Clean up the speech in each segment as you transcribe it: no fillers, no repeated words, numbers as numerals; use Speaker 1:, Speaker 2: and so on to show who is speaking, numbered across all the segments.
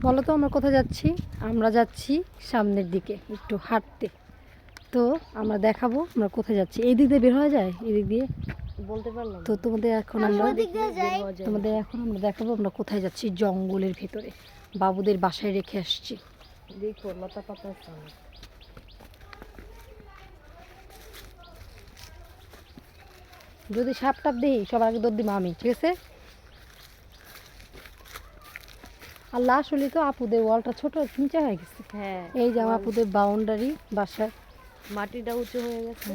Speaker 1: বলো তো আমরা কোথায় যাচ্ছি? আমরা যাচ্ছি সামনের দিকে একটু হাঁটতে। তো আমরা দেখাবো আমরা কোথায় যাচ্ছি। এই দিক দিয়ে বের হওয়া যায়, এই দিক দিয়ে
Speaker 2: বলতে পারলাম
Speaker 1: তো
Speaker 2: না।
Speaker 1: তোমাদের এখন আমরা দেখাবো আমরা কোথায় যাচ্ছি। জঙ্গলের ভিতরে বাবুদের বাসায় রেখে আসছি।
Speaker 2: দেখো লতা পাতা আছে অনেক।
Speaker 1: যদি সাপ টাপ দিই সবার আগে দৌড় দিবো আমি, ঠিক আছে? আর লাস্ট হলে তো আপুদের ওয়ালটা ছোট নিচে হয়ে গেছে।
Speaker 2: হ্যাঁ,
Speaker 1: এই যে আপুদের বাউন্ডারি বাসার,
Speaker 2: মাটিটা উঁচু হয়ে গেছে।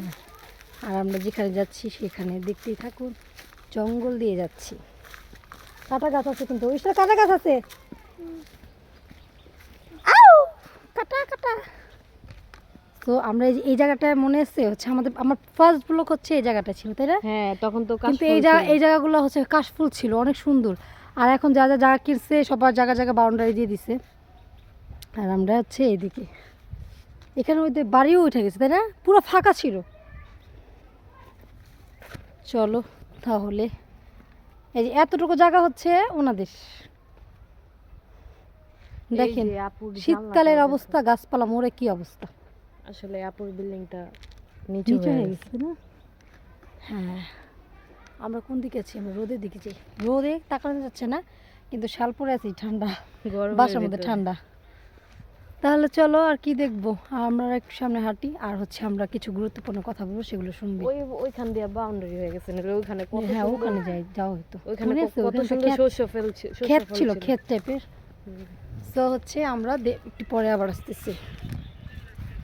Speaker 1: আর আমরা যেখানে যাচ্ছি সেখানে দেখতেই থাকুন, জঙ্গল দিয়ে যাচ্ছি। কাটা গাছ আছে কিন্তু ওই কাটা গাছ আছে। আউ! কাটা কাটা। তো আমরা এই জায়গাটায় মনে আছে হচ্ছে আমার ফার্স্ট ব্লক হচ্ছে এই জায়গাটা ছিল, তাই না?
Speaker 2: হ্যাঁ, তখন তো
Speaker 1: কিন্তু এই জায়গাগুলো হচ্ছে কাশফুল ছিল, অনেক সুন্দর। আর এখন যা যা জায়গা কিনছে সবার জায়গা জায়গা বাউন্ডারি দিয়ে দিছে। আর আমরা হচ্ছে এইদিকে, এখানে ওই বাড়িও উঠে গেছে, তাই না? পুরো ফাঁকা ছিল। চলো তাহলে, এই যে এতটুকু জায়গা হচ্ছে ওনাদের। দেখেন শীতকালের অবস্থা, গাছপালা মরে কি অবস্থা।
Speaker 2: আসলে আপুর বিল্ডিংটা
Speaker 1: নিচু
Speaker 2: নিচু
Speaker 1: হয়ে
Speaker 2: হয়ে
Speaker 1: গেছে না? হ্যাঁ, আমরা কোন দিকে আছি? আমরা রোদের দিকে যাই। রোদে তাকানো যাচ্ছে না, কিন্তু শাল পরে আছি, ঠান্ডা, বাসার মধ্যে ঠান্ডা। তাহলে চলো আর কি দেখবো, আমরা একটু সামনে হাঁটি আর হচ্ছে আমরা কিছু গুরুত্বপূর্ণ কথা বলবো, সেগুলো শুনবি।
Speaker 2: ওইখান দিয়ে বাউন্ডারি হয়ে গেছে, ওইখানে কত
Speaker 1: হ্যাঁ ওখানে যাওয়া হতো।
Speaker 2: ওইখানে কত সুন্দর শস্য ফেলছে,
Speaker 1: ক্ষেত ছিল, ক্ষেত টাইপের। তো হচ্ছে আমরা একটু পরে আবার আসতেছি।